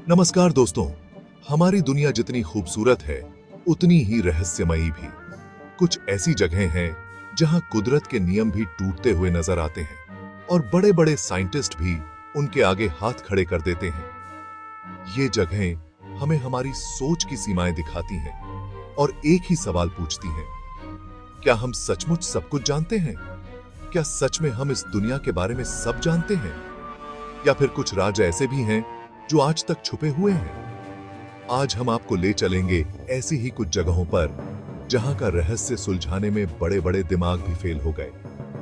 नमस्कार दोस्तों। हमारी दुनिया जितनी खूबसूरत है उतनी ही रहस्यमयी भी। कुछ ऐसी जगहें हैं जहां कुदरत के नियम भी टूटते हुए नजर आते हैं और बड़े-बड़े साइंटिस्ट भी उनके आगे हाथ खड़े कर देते हैं। ये जगहें हमें हमारी सोच की सीमाएं दिखाती हैं और एक ही सवाल पूछती हैं, क्या हम सचमुच सब कुछ जानते हैं? क्या सच में हम इस दुनिया के बारे में सब जानते हैं? या फिर कुछ राज ऐसे भी हैं जो आज तक छुपे हुए हैं? आज हम आपको ले चलेंगे ऐसी ही कुछ जगहों पर जहां का रहस्य सुलझाने में बड़े-बड़े दिमाग भी फेल हो गए।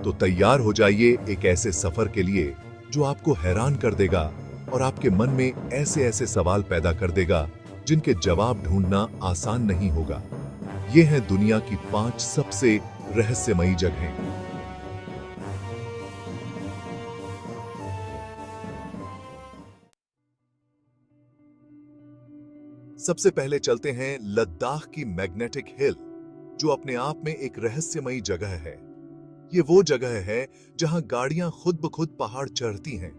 तो तैयार हो जाइए एक ऐसे सफर के लिए जो आपको हैरान कर देगा और आपके मन में ऐसे ऐसे सवाल पैदा कर देगा जिनके जवाब ढूंढना आसान नहीं होगा। ये हैं दुनिया की 5 सबसे रहस्यमयी जगहें। सबसे पहले चलते हैं लद्दाख की मैग्नेटिक हिल, जो अपने आप में एक रहस्यमयी जगह है। ये वो जगह है जहां गाड़ियां खुद ब खुद पहाड़ चढ़ती हैं।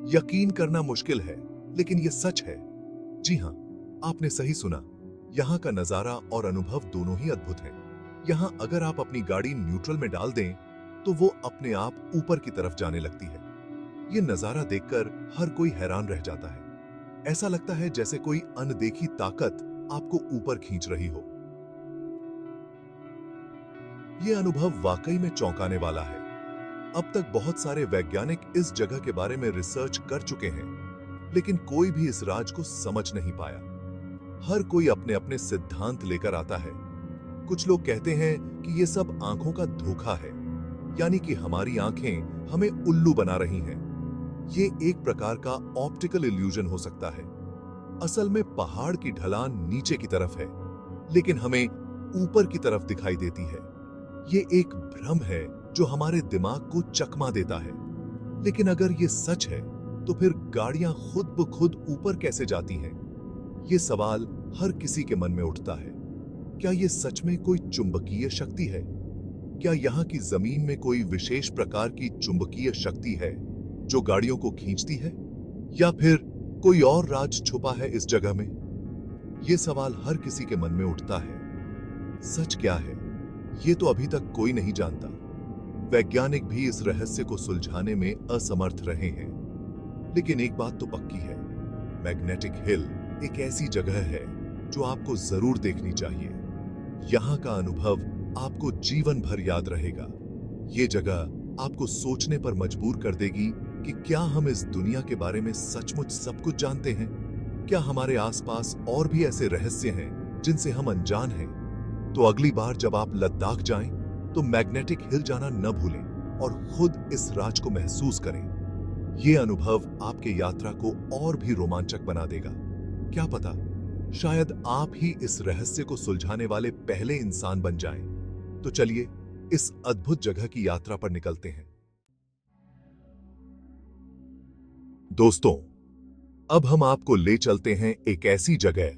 यकीन करना मुश्किल है, लेकिन ये सच है। जी हां, आपने सही सुना। यहाँ का नजारा और अनुभव दोनों ही अद्भुत हैं। यहाँ अगर आप अपनी गाड़ी न्यूट्रल में डाल दें, तो वो अपने आप ऊपर की तरफ जाने लगती है। ये नजारा देखकर हर कोई हैरान रह जाता है। ऐसा लगता है जैसे कोई अनदेखी ताकत आपको ऊपर खींच रही हो। यह अनुभव वाकई में चौंकाने वाला है। अब तक बहुत सारे वैज्ञानिक इस जगह के बारे में रिसर्च कर चुके हैं, लेकिन कोई भी इस राज को समझ नहीं पाया। हर कोई अपने अपने सिद्धांत लेकर आता है। कुछ लोग कहते हैं कि यह सब आंखों का धोखा है, यानी कि हमारी आंखें हमें उल्लू बना रही हैं। ये एक प्रकार का ऑप्टिकल इल्यूजन हो सकता है। असल में पहाड़ की ढलान नीचे की तरफ है, लेकिन हमें ऊपर की तरफ दिखाई देती है। ये एक भ्रम है जो हमारे दिमाग को चकमा देता है। लेकिन अगर ये सच है, तो फिर गाड़ियां खुद ब खुद ऊपर कैसे जाती हैं? ये सवाल हर किसी के मन में उठता है। क्या ये सच में कोई चुंबकीय शक्ति है? क्या यहाँ की जमीन में कोई विशेष प्रकार की चुंबकीय शक्ति है जो गाड़ियों को खींचती है? या फिर कोई और राज छुपा है इस जगह में? ये सवाल हर किसी के मन में उठता है। सच क्या है, ये तो अभी तक कोई नहीं जानता। वैज्ञानिक भी इस रहस्य को सुलझाने में असमर्थ रहे हैं। लेकिन एक बात तो पक्की है, मैग्नेटिक हिल एक ऐसी जगह है जो आपको जरूर देखनी चाहिए। यहाँ का अनुभव आपको जीवन भर याद रहेगा। ये जगह आपको सोचने पर मजबूर कर देगी कि क्या हम इस दुनिया के बारे में सचमुच सब कुछ जानते हैं? क्या हमारे आसपास और भी ऐसे रहस्य हैं जिनसे हम अनजान हैं? तो अगली बार जब आप लद्दाख जाएं, तो मैग्नेटिक हिल जाना न भूलें और खुद इस राज को महसूस करें। यह अनुभव आपके यात्रा को और भी रोमांचक बना देगा। क्या पता, शायद आप ही इस रहस्य को सुलझाने वाले पहले इंसान बन जाएं। तो चलिए इस अद्भुत जगह की यात्रा पर निकलते हैं। दोस्तों, अब हम आपको ले चलते हैं एक ऐसी जगह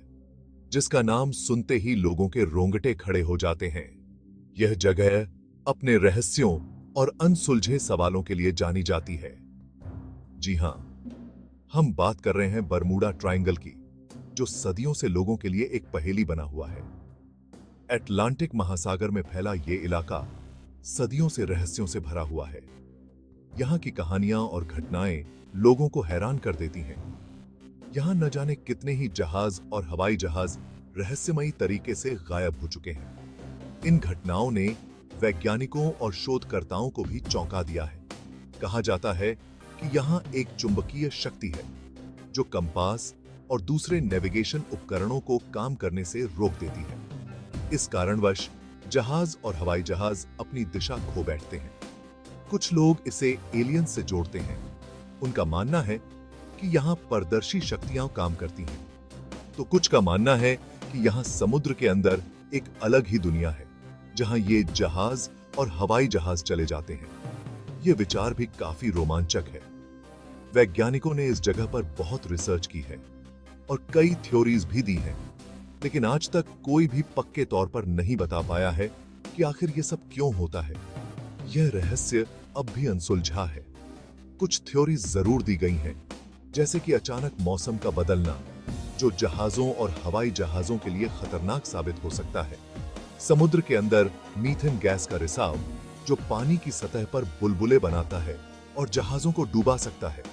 जिसका नाम सुनते ही लोगों के रोंगटे खड़े हो जाते हैं। यह जगह अपने रहस्यों और अनसुलझे सवालों के लिए जानी जाती है। जी हां, हम बात कर रहे हैं बरमूडा ट्रायंगल की, जो सदियों से लोगों के लिए एक पहेली बना हुआ है। अटलांटिक महासागर में फैला यह इलाका सदियों से रहस्यों से भरा हुआ है। यहाँ की कहानियां और घटनाएं लोगों को हैरान कर देती हैं। यहाँ न जाने कितने ही जहाज और हवाई जहाज रहस्यमयी तरीके से गायब हो चुके हैं। इन घटनाओं ने वैज्ञानिकों और शोधकर्ताओं को भी चौंका दिया है। कहा जाता है कि यहाँ एक चुंबकीय शक्ति है जो कंपास और दूसरे नेविगेशन उपकरणों को काम करने से रोक देती है। इस कारणवश जहाज और हवाई जहाज अपनी दिशा खो बैठते हैं। कुछ लोग इसे एलियन से जोड़ते हैं। उनका मानना है कि यहाँ पारदर्शी शक्तियां काम करती हैं। तो कुछ का मानना है कि यहाँ समुद्र के अंदर एक अलग ही दुनिया है, जहाँ ये जहाज और हवाई जहाज चले जाते हैं। ये विचार भी काफी रोमांचक है। वैज्ञानिकों ने इस जगह पर बहुत रिसर्च की है और कई थ्योरीज भी दी हैं, लेकिन आज तक कोई भी पक्के तौर पर नहीं बता पाया है कि आखिर ये सब क्यों होता है। यह रहस्य अब भी अनसुलझा है। कुछ थ्योरीज जरूर दी गई हैं, जैसे कि अचानक मौसम का बदलना जो जहाजों और हवाई जहाजों के लिए खतरनाक साबित हो सकता है। समुद्र के अंदर मीथेन गैस का रिसाव जो पानी की सतह पर बुलबुले बनाता है और जहाजों को डुबा सकता है,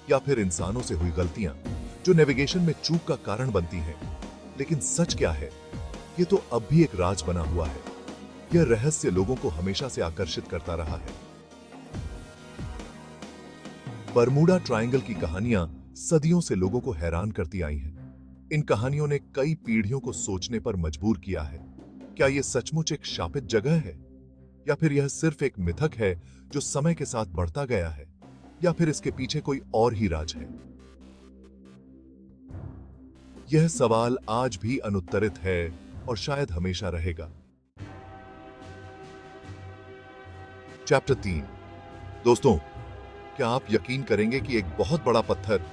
या फिर इंसानों से हुई गलतियां जो नेविगेशन में चूक का कारण बनती हैं। लेकिन सच क्या है, ये तो अब भी एक राज बना हुआ है। यह रहस्य लोगों को हमेशा से आकर्षित करता रहा है। बरमूडा ट्रायंगल की कहानियां सदियों से लोगों को हैरान करती आई हैं। इन कहानियों ने कई पीढ़ियों को सोचने पर मजबूर किया है। क्या यह सचमुच एक शापित जगह है, या फिर यह सिर्फ एक मिथक है जो समय के साथ बढ़ता गया है, या फिर इसके पीछे कोई और ही राज है? यह सवाल आज भी अनुत्तरित है और शायद हमेशा रहेगा। चैप्टर 3। दोस्तों, क्या आप यकीन करेंगे कि एक बहुत बड़ा पत्थर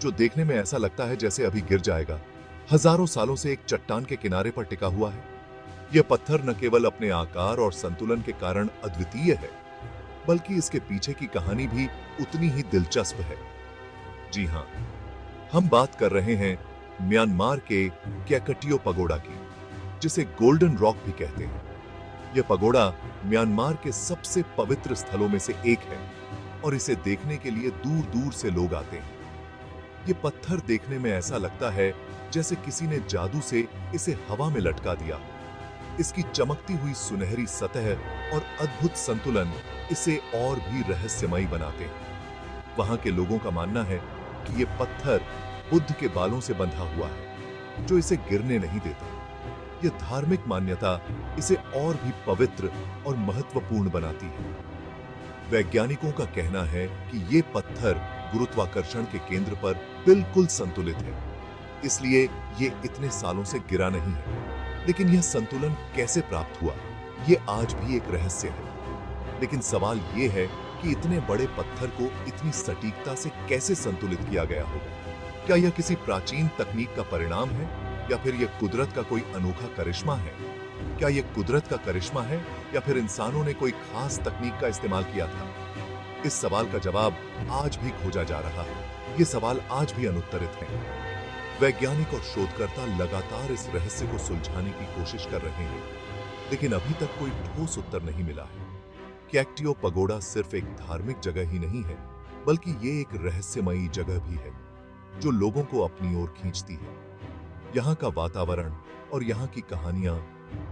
जो देखने में ऐसा लगता है जैसे अभी गिर जाएगा, हजारों सालों से एक चट्टान के किनारे पर टिका हुआ है। यह पत्थर न केवल अपने आकार और संतुलन के कारण अद्वितीय है, बल्कि इसके पीछे की कहानी भी उतनी ही दिलचस्प है। जी हां, हम बात कर रहे हैं म्यांमार के कैकटियो पगोडा की, जिसे गोल्डन रॉक भी कहते हैं। यह पगोडा म्यांमार के सबसे पवित्र स्थलों में से एक है और इसे देखने के लिए दूर दूर से लोग आते हैं। यह पत्थर देखने में ऐसा लगता है जैसे किसी ने जादू से इसे हवा में लटका दिया। इसकी चमकती हुई सुनहरी सतह और अद्भुत संतुलन इसे और भी रहस्यमयी बनाते हैं। वहां के लोगों का मानना है कि यह पत्थर बुद्ध के बालों से बंधा हुआ है, जो इसे गिरने नहीं देता। यह धार्मिक मान्यता इसे और भी पवित्र और महत्वपूर्ण बनाती है। वैज्ञानिकों का कहना है कि यह पत्थर गुरुत्वाकर्षण के केंद्र पर बिल्कुल संतुलित है, इसलिए यह इतने सालों से गिरा नहीं है। लेकिन यह संतुलन कैसे प्राप्त हुआ, यह आज भी एक रहस्य है। लेकिन सवाल यह है कि इतने बड़े पत्थर को इतनी सटीकता से कैसे संतुलित किया गया होगा? क्या यह किसी प्राचीन तकनीक का परिणाम है, या फिर यह कुदरत का कोई अनोखा करिश्मा है? क्या यह कुदरत का करिश्मा है, या फिर इंसानों ने कोई खास तकनीक का इस्तेमाल किया था? इस सवाल का जवाब आज भी खोजा जा रहा है। ये सवाल आज भी अनुत्तरित हैं। वैज्ञानिक और शोधकर्ता लगातार इस रहस्य को सुलझाने की कोशिश कर रहे हैं, लेकिन अभी तक कोई ठोस उत्तर नहीं मिला है। कैकटियो पगोडा सिर्फ एक धार्मिक जगह ही नहीं है, बल्कि ये एक रहस्यमयी जगह भी है जो लोगों को अपनी ओर खींचती है। यहाँ का वातावरण और यहाँ की कहानियां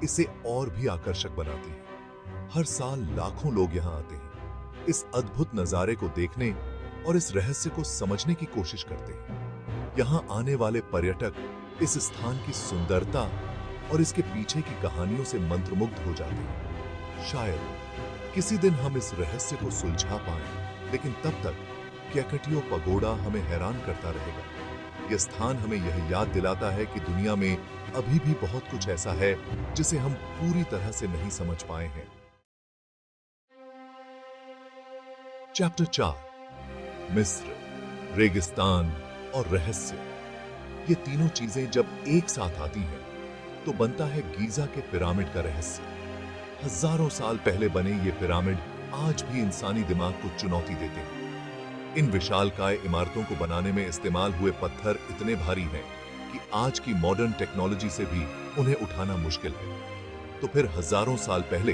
इसे और भी आकर्षक बनाती हैं। हर साल लाखों लोग यहाँ आते हैं, इस अद्भुत नजारे को देखने और इस रहस्य को समझने की कोशिश करते हैं। यहाँ आने वाले पर्यटक इस स्थान की सुंदरता और इसके पीछे की कहानियों से मंत्रमुग्ध हो जाते हैं। शायद किसी दिन हम इस रहस्य को सुलझा पाएं, लेकिन तब तक कैकटियो पगोडा हमें हैरान करता रहेगा। यह स्थान हमें यह याद दिलाता है कि दुनिया में अभी भी बहुत कुछ ऐसा है जिसे हम पूरी तरह से नहीं समझ पाए हैं। चैप्टर 4। मिस्र, रेगिस्तान और रहस्य। ये तीनों चीजें जब एक साथ आती हैं तो बनता है गीजा के पिरामिड का रहस्य। हजारों साल पहले बने ये पिरामिड आज भी इंसानी दिमाग को चुनौती देते हैं। इन विशालकाय इमारतों को बनाने में इस्तेमाल हुए पत्थर इतने भारी हैं कि आज की मॉडर्न टेक्नोलॉजी से भी उन्हें उठाना मुश्किल है। तो फिर हजारों साल पहले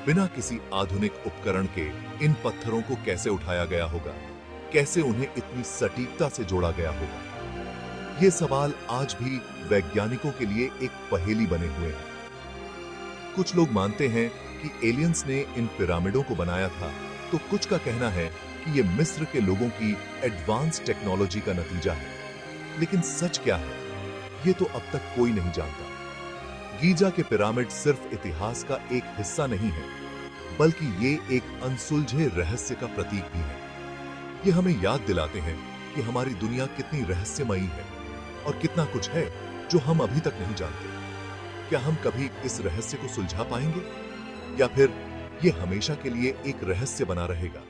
बिना किसी आधुनिक उपकरण के इन पत्थरों को कैसे उठाया गया होगा? कैसे उन्हें इतनी सटीकता से जोड़ा गया होगा? ये सवाल आज भी वैज्ञानिकों के लिए एक पहेली बने हुए हैं। कुछ लोग मानते हैं कि एलियंस ने इन पिरामिडों को बनाया था, तो कुछ का कहना है कि ये मिस्र के लोगों की एडवांस टेक्नोलॉजी का नतीजा है। लेकिन सच क्या है, ये तो अब तक कोई नहीं जानता। गीजा के पिरामिड सिर्फ इतिहास का एक हिस्सा नहीं है, बल्कि ये एक अनसुलझे रहस्य का प्रतीक भी है। ये हमें याद दिलाते हैं कि हमारी दुनिया कितनी रहस्यमयी है और कितना कुछ है जो हम अभी तक नहीं जानते। क्या हम कभी इस रहस्य को सुलझा पाएंगे, या फिर ये हमेशा के लिए एक रहस्य बना रहेगा?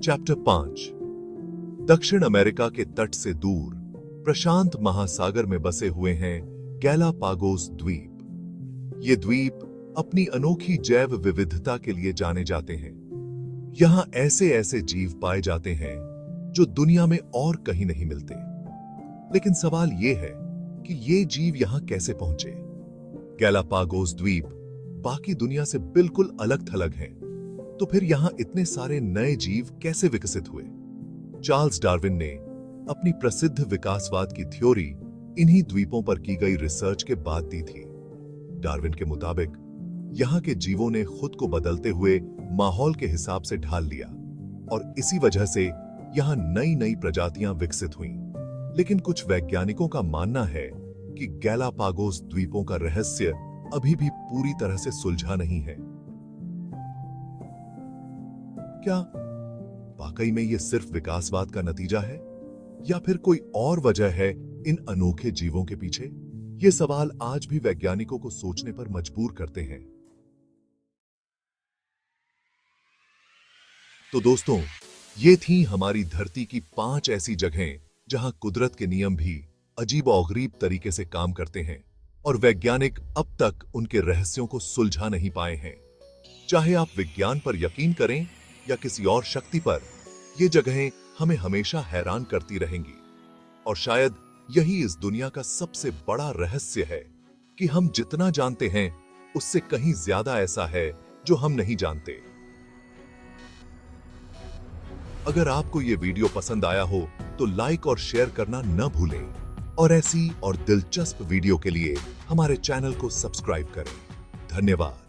चैप्टर 5। दक्षिण अमेरिका के तट से दूर प्रशांत महासागर में बसे हुए हैं गैलापागोस द्वीप। ये द्वीप अपनी अनोखी जैव विविधता के लिए जाने जाते हैं। यहाँ ऐसे ऐसे जीव पाए जाते हैं जो दुनिया में और कहीं नहीं मिलते। लेकिन सवाल यह है कि ये जीव यहां कैसे पहुंचे। गैलापागोस द्वीप बाकी दुनिया से बिल्कुल अलग थलग हैं, तो फिर यहां इतने सारे नए जीव कैसे विकसित हुए? चार्ल्स डार्विन ने अपनी प्रसिद्ध विकासवाद की थ्योरी इन्हीं द्वीपों पर की गई रिसर्च के बाद दी थी। डार्विन के मुताबिक यहां के जीवों ने खुद को बदलते हुए माहौल के हिसाब से ढाल लिया और इसी वजह से यहां नई नई प्रजातियां विकसित हुईं। लेकिन कुछ वैज्ञानिकों का मानना है कि गैलापागोस द्वीपों का रहस्य अभी भी पूरी तरह से सुलझा नहीं है। क्या वाकई में यह सिर्फ विकासवाद का नतीजा है या फिर कोई और वजह है इन अनोखे जीवों के पीछे? ये सवाल आज भी वैज्ञानिकों को सोचने पर मजबूर करते हैं। तो दोस्तों, ये थी हमारी धरती की 5 ऐसी जगहें जहां कुदरत के नियम भी अजीब-ओ-गरीब तरीके से काम करते हैं और वैज्ञानिक अब तक उनके रहस्यों को सुलझा नहीं पाए हैं। चाहे आप विज्ञान पर यकीन करें या किसी और शक्ति पर, ये जगहें हमें हमेशा हैरान करती रहेंगी। और शायद यही इस दुनिया का सबसे बड़ा रहस्य है कि हम जितना जानते हैं उससे कहीं ज्यादा ऐसा है जो हम नहीं जानते। अगर आपको ये वीडियो पसंद आया हो तो लाइक और शेयर करना न भूलें और ऐसी और दिलचस्प वीडियो के लिए हमारे चैनल को सब्सक्राइब करें। धन्यवाद।